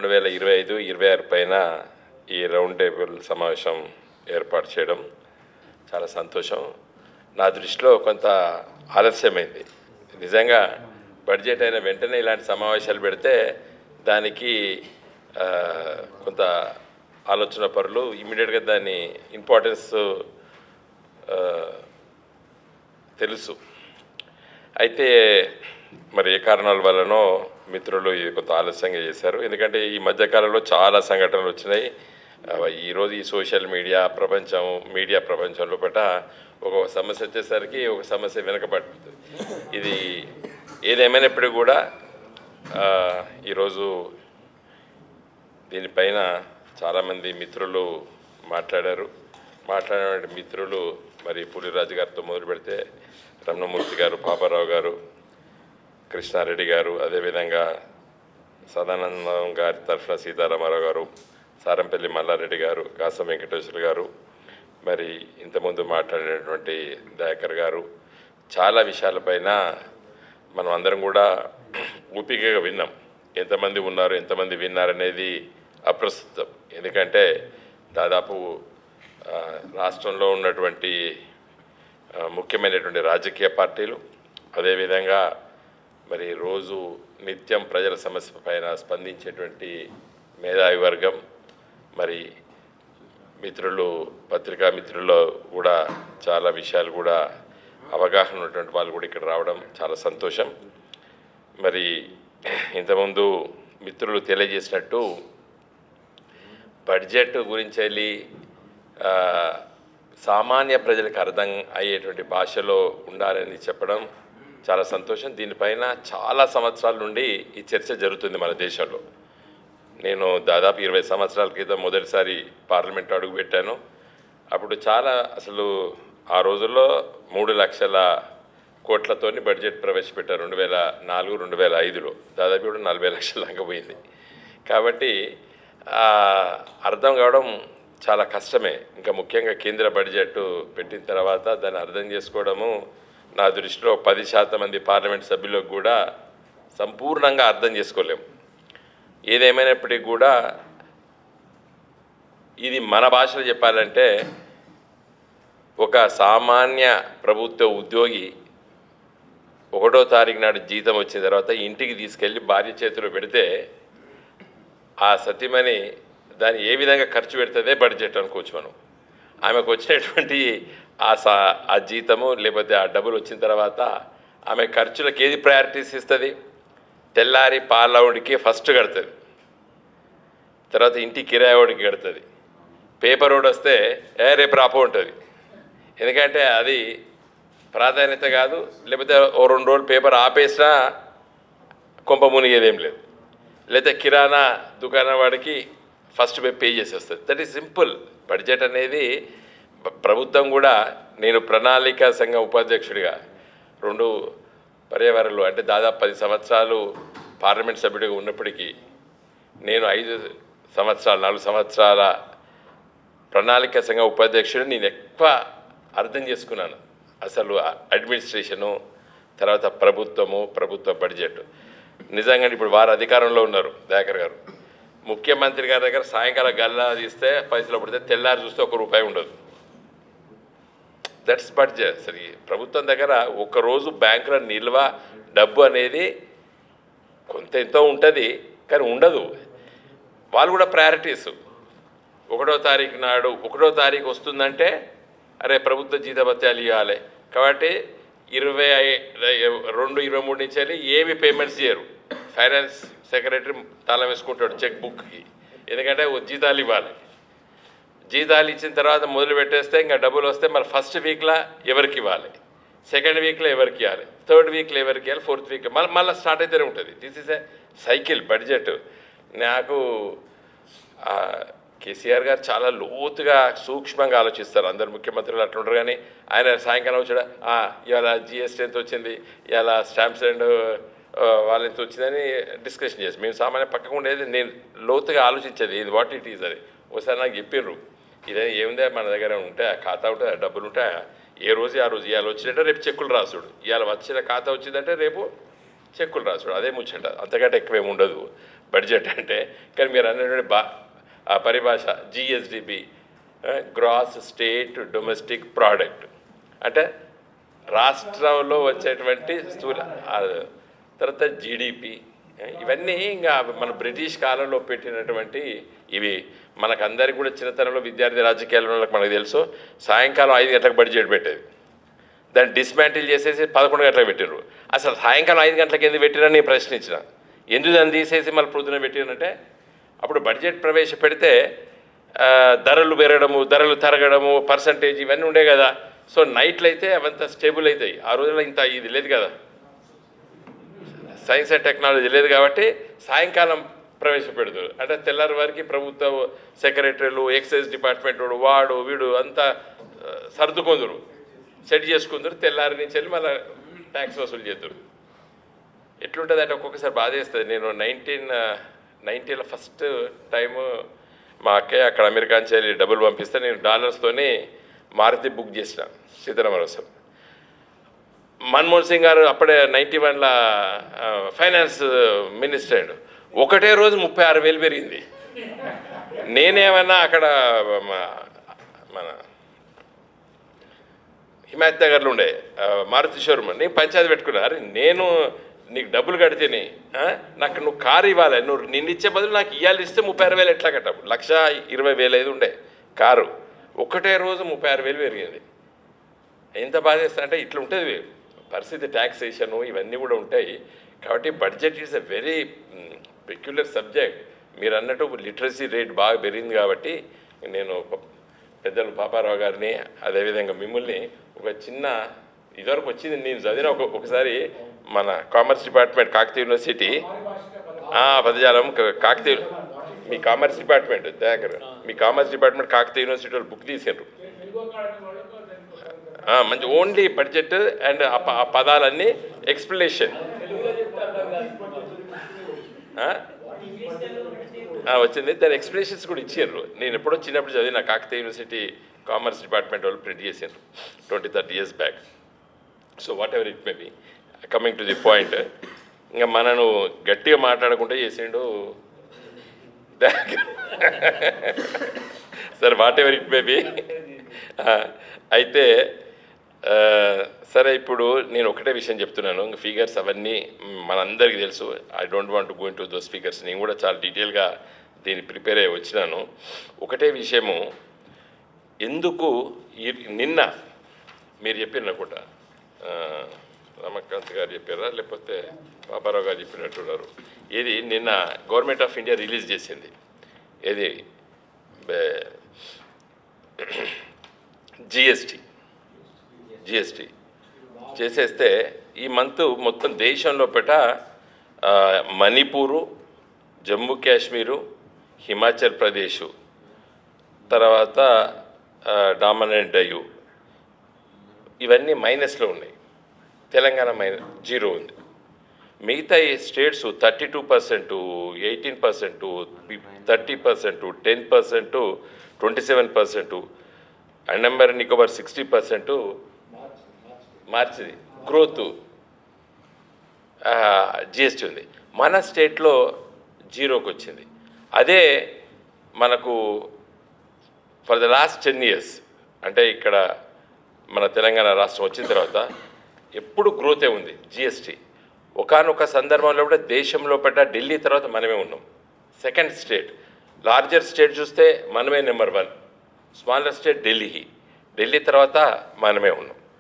2025-26 పైన ఈ round table సమావేశం ఏర్పాటు చేయడం చాలా సంతోషం. నా దృష్టిలో కొంత ఆలస్యమైంది. నిజంగా బడ్జెట్ అయిన వెంటనే ఇలాంటి సమావేశాలు పెడితే దానికి కొంత ఆలోచన పరులు ఇమ్మీడియట్గా దాని ఇంపార్టెన్స్ తెలుసు. అయితే మరి ఏ కారణాల వల్లనో మిత్రులు ఇది కొంత ఆలస్యంగా చేశారు. ఎందుకంటే ఈ మధ్యకాలంలో చాలా సంఘటనలు వచ్చినాయి. ఈరోజు ఈ సోషల్ మీడియా ప్రపంచం లోపల ఒక సమస్య వచ్చేసరికి ఒక సమస్య వెనకబడుతుంది. ఇది ఏదేమైనప్పటికీ కూడా ఈరోజు దీనిపైన చాలామంది మిత్రులు మాట్లాడిన మిత్రులు మరి పులిరాజు గారితో మొదలు పెడితే రమణమూర్తి గారు, పాపారావు గారు, కృష్ణారెడ్డి గారు, అదేవిధంగా సదానందం గారి తరఫున సీతారామారావు గారు, సారంపల్లి మల్లారెడ్డి గారు, కాసం వెంకటేశ్వర గారు, మరి ఇంతకుముందు మాట్లాడినటువంటి దయాకర్ గారు, చాలా విషయాలపైన మనం అందరం కూడా ఓపికగా విన్నాం. ఎంతమంది ఉన్నారు, ఎంతమంది విన్నారనేది అప్రస్తుతం. ఎందుకంటే దాదాపు రాష్ట్రంలో ఉన్నటువంటి ముఖ్యమైనటువంటి రాజకీయ పార్టీలు, అదేవిధంగా మరి రోజు నిత్యం ప్రజల సమస్య పైన స్పందించేటువంటి మేధావి వర్గం, మరి మిత్రులు, పత్రికా మిత్రుల్లో కూడా చాలా విషయాలు కూడా అవగాహన ఉన్నటువంటి వాళ్ళు కూడా ఇక్కడ రావడం చాలా సంతోషం. మరి ఇంతకుముందు మిత్రులు తెలియజేసినట్టు బడ్జెట్ గురించి వెళ్ళి సామాన్య ప్రజలకు అర్థం అయ్యేటువంటి భాషలో ఉండాలని చెప్పడం చాలా సంతోషం. దీనిపైన చాలా సంవత్సరాల నుండి ఈ చర్చ జరుగుతుంది మన దేశంలో. నేను దాదాపు 20 సంవత్సరాల క్రితం మొదటిసారి పార్లమెంట్ అడుగుపెట్టాను. అప్పుడు చాలా అసలు ఆ రోజుల్లో 3 లక్షల కోట్లతోని బడ్జెట్ ప్రవేశపెట్టారు 2004-2005లో. దాదాపు కూడా 40 లక్షల దాకా పోయింది. కాబట్టి అర్థం కావడం చాలా కష్టమే. ఇంకా ముఖ్యంగా కేంద్ర బడ్జెట్ పెట్టిన తర్వాత దాన్ని అర్థం చేసుకోవడము నా దృష్టిలో 10% మంది పార్లమెంట్ సభ్యులకు కూడా సంపూర్ణంగా అర్థం చేసుకోలేము. ఏదేమైనప్పటికీ కూడా ఇది మన భాషలో చెప్పాలంటే ఒక సామాన్య ప్రభుత్వ ఉద్యోగి 1వ తారీఖు నాడు జీతం వచ్చిన తర్వాత ఇంటికి తీసుకెళ్ళి భార్య చేతిలో పెడితే ఆ సతీమణి దాన్ని ఏ విధంగా ఖర్చు పెడుతుందే బడ్జెట్ అనుకోవచ్చు మనం. ఆమెకు వచ్చినటువంటి ఆ జీతము లేకపోతే ఆ డబ్బులు వచ్చిన తర్వాత ఆమె ఖర్చులకు ఏది ప్రయారిటీస్ ఇస్తుంది? తెల్లారి పాలవుడికి ఫస్ట్ కడుతుంది, తర్వాత ఇంటి కిరాయివాడికి కడుతుంది, పేపర్ రోడ్ వస్తే రేపు రాపో ఉంటుంది. ఎందుకంటే అది ప్రాధాన్యత కాదు. లేకపోతే ఓ 2 రోజులు పేపర్ ఆపేసినా కొంప మునిగేదేం లేదు. లేకపోతే కిరాణా దుకాణం వాడికి ఫస్ట్ పే చేసేస్తుంది. That is simple. బడ్జెట్ అనేది ప్రభుత్వం కూడా, నేను ప్రణాళిక సంఘం ఉపాధ్యక్షుడిగా 2 పర్యావరణలు అంటే దాదాపు 10 సంవత్సరాలు పార్లమెంట్ సభ్యుడిగా ఉన్నప్పటికీ నేను 4 సంవత్సరాల ప్రణాళిక సంఘ ఉపాధ్యక్షుడు. నేను ఎక్కువ అర్థం చేసుకున్నాను అసలు అడ్మినిస్ట్రేషను, తర్వాత ప్రభుత్వ బడ్జెట్. నిజంగా ఇప్పుడు వారు అధికారంలో ఉన్నారు, దయాకర్ గారు. ముఖ్యమంత్రి గారి దగ్గర సాయంకాలం గల్లా తీస్తే పైసలు పడితే తెల్లారి చూస్తే ₹1 ఉండదు. That's budget. సరే, ప్రభుత్వం దగ్గర ఒకరోజు బ్యాంకులో నిల్వ డబ్బు అనేది కొంత ఎంతో ఉంటుంది, కానీ ఉండదు. వాళ్ళు కూడా ప్రయారిటీస్ 1వ తారీఖు నాడు 1వ తారీఖు వస్తుందంటే అరే ప్రభుత్వ జీతభత్యాలు ఇవ్వాలి కాబట్టి 22-23 నుంచి వెళ్ళి ఏమి పేమెంట్స్ చేయరు. ఫైనాన్స్ సెక్రటరీ తాళం వేసుకుంటాడు చెక్ బుక్కి, ఎందుకంటే జీతాలు ఇవ్వాలి. జీతాలు ఇచ్చిన తర్వాత మొదలు పెట్టేస్తే ఇంకా డబ్బులు వస్తే మరి ఫస్ట్ వీక్లో ఎవరికి ఇవ్వాలి, సెకండ్ వీక్లో ఎవరికి ఇవ్వాలి, థర్డ్ వీక్లో ఎవరికి ఇవ్వాలి, ఫోర్త్ వీక్లో మళ్ళీ స్టార్ట్ అయితేనే ఉంటుంది. This is a cycle budget. నాకు కేసీఆర్ గారు చాలా లోతుగా సూక్ష్మంగా ఆలోచిస్తారు. అందరు ముఖ్యమంత్రులు అట్లా ఉంటారు, కానీ ఆయన సాయంకాలం వచ్చాడు ఇవాళ జిఎస్టీ ఎంత వచ్చింది, ఇవాళ స్టాంప్స్ అండ్ వాళ్ళు ఎంత వచ్చిందని డిస్కషన్ చేసి మేము సామాన్య పక్కకు ఉండేది. నేను లోతుగా ఆలోచించేది ఇది వాట్ ఇట్ ఈజ్ అని. ఒకసారి నాకు చెప్పిర్రు, ఇదే ఏముందే మన దగ్గర ఉంటే ఖాతా ఉంటుంది, డబ్బులు ఉంటాయి, ఏ రోజు ఆ రోజు ఇవాళ వచ్చినట్టే రేపు చెక్కులు రాసుడు, ఇవాళ వచ్చిన ఖాతా వచ్చిందంటే రేపు చెక్కులు రాసుడు, అదే ముచ్చట, అంతకంటే ఎక్కువేమి ఉండదు. బడ్జెట్ అంటే. కానీ మీరు అన్నటువంటి ఆ పరిభాష GSDP, gross state domestic product, అంటే రాష్ట్రంలో వచ్చేటువంటి స్థూల, తర్వాత జీడిపి, ఇవన్నీ ఇంకా మన బ్రిటిష్ కాలంలో పెట్టినటువంటి ఇవి. మనకందరికీ కూడా చిన్నతనంలో విద్యార్థి రాజకీయాల వాళ్ళకి మనకు తెలుసు, సాయంకాలం 5 గంటలకు బడ్జెట్ పెట్టేది, దాన్ని డిస్మాంటిల్ చేసేసి 11 గంటలకు పెట్టినారు. అసలు సాయంకాలం 5 గంటలకు ఎందుకు పెట్టిరని నేను ప్రశ్నించిన. ఎందుకు దాన్ని తీసేసి మళ్ళీ పొద్దున పెట్టినంటే, అప్పుడు బడ్జెట్ ప్రవేశపెడితే ధరలు పెరగడము, ధరలు తరగడము, పర్సంటేజ్ ఇవన్నీ ఉండే కదా. సో నైట్లు అయితే అవంతా స్టేబుల్ అవుతాయి. ఆ రోజుల్లో ఇంత ఇది లేదు కదా, సైన్స్ అండ్ టెక్నాలజీ లేదు కాబట్టి సాయంకాలం ప్రవేశపెడతారు. అంటే తెల్లారి వారికి ప్రభుత్వ సెక్రటరీలు, ఎక్సైజ్ డిపార్ట్మెంట్ వాడు వీడు అంతా సర్దుకుందరు, సెట్ చేసుకుందరు. తెల్లారి నుంచి వెళ్ళి మళ్ళీ ట్యాక్స్ వసూలు చేద్దరు. ఎట్లుంటుంది అంటే ఒక్కొక్కసారి బాధేస్తుంది. నేను 1990లో ఫస్ట్ టైము మా అక్కయ్య అక్కడ అమెరికా నుంచి వెళ్ళి డబ్బులు పంపిస్తే నేను డాలర్స్తోని మారుతి బుక్ చేసిన సీతారామరావు. మన్మోహన్ సింగ్ గారు అప్పుడే 91లో ఫైనాన్స్ మినిస్టర్ అయ్యాడు. ఒకటే రోజు 36,000 పెరిగింది. నేనేమన్నా అక్కడ మన హిమాయత్ నగర్లో ఉండే మారుతి షోరూమ్, నేను పంచాయతీ పెట్టుకున్నా. అరే నేను నీకు డబ్బులు కడితేనే నాకు నువ్వు కారు ఇవ్వాలి, నిన్ను ఇచ్చే బదులు నాకు ఇవ్వాలి, ఇస్తే 36,000 ఎట్లా కట్టావు, 1,20,000 ఉండే కారు, ఒకటే రోజు 36,000 పెరిగింది. ఎంత బాధేస్తా అంటే ఇట్లా ఉంటుంది పరిస్థితి. ట్యాక్సేషను ఇవన్నీ కూడా ఉంటాయి. కాబట్టి budget is a very peculiar subject. మీరు అన్నట్టు లిటరసీ రేట్ బాగా పెరిగింది కాబట్టి నేను పెద్దలు పాపారావు గారిని, అదేవిధంగా మిమ్మల్ని ఒక చిన్న ఇదివరకు వచ్చింది నేను చదివిన ఒకసారి మన కామర్స్ డిపార్ట్మెంట్ కాకతీయ యూనివర్సిటీ పదజాలం కాకతీయ మీ కామర్స్ డిపార్ట్మెంట్ దగ్గర మీ కామర్స్ డిపార్ట్మెంట్ కాకతీయ యూనివర్సిటీ వాళ్ళు బుక్ తీసారు. మంచి ఓన్లీ బడ్జెట్ అండ్ ఆ పదాలన్నీ ఎక్స్ప్లెనేషన్ వచ్చింది. దాని ఎక్స్ప్లెనేషన్స్ కూడా ఇచ్చారు. నేను ఎప్పుడో చిన్నప్పుడు చదివిన కాకతీయ యూనివర్సిటీ కామర్స్ డిపార్ట్మెంట్ వాళ్ళు ప్రింట్ చేశారు 20-30 years back. So what ever it may be, coming to the point, ఇంకా మనను గట్టిగా మాట్లాడకుండా చేసిండు సరే what ever it may be. అయితే సరే ఇప్పుడు నేను ఒకటే విషయం చెప్తున్నాను. ఫిగర్స్ అవన్నీ మనందరికీ తెలుసు. I don't want to go in to those figures. నేను కూడా చాలా డీటెయిల్గా దీన్ని ప్రిపేర్ అయ్యి వచ్చినాను. ఒకటే విషయము, ఎందుకు నిన్న మీరు చెప్పిన కూడా రమకాంత్ గారు చెప్పారా లేకపోతే పాపారావు గారు చెప్పినట్టున్నారు, ఏది నిన్న గవర్నమెంట్ ఆఫ్ ఇండియా రిలీజ్ చేసింది, ఏది జిఎస్టీ చేసేస్తే ఈ మంత్ మొత్తం దేశంలో మణిపూరు, జమ్మూ కాశ్మీరు, హిమాచల్ ప్రదేశ్, తర్వాత డామన్ అండ్ డయూ ఇవన్నీ మైనస్లో ఉన్నాయి. తెలంగాణ జీరో ఉంది. మిగతా ఈ స్టేట్స్ 32%, 18%, 30%, 10%, 27%, అండమాన్ అండ్ నికోబార్ 60% మార్చిది గ్రోత్ జిఎస్టీ ఉంది. మన స్టేట్లో జీరోకి వచ్చింది. అదే మనకు ఫర్ ద లాస్ట్ 10 years అంటే ఇక్కడ మన తెలంగాణ రాష్ట్రం వచ్చిన తర్వాత ఎప్పుడు గ్రోతే ఉంది జిఎస్టీ. ఒకానొక సందర్భంలో కూడా దేశంలో ఢిల్లీ తర్వాత మనమే ఉన్నాం. సెకండ్ స్టేట్, లార్జర్ స్టేట్ చూస్తే మనమే నెంబర్ 1, స్మాలర్ స్టేట్ ఢిల్లీ తర్వాత మనమే ఉన్నాం.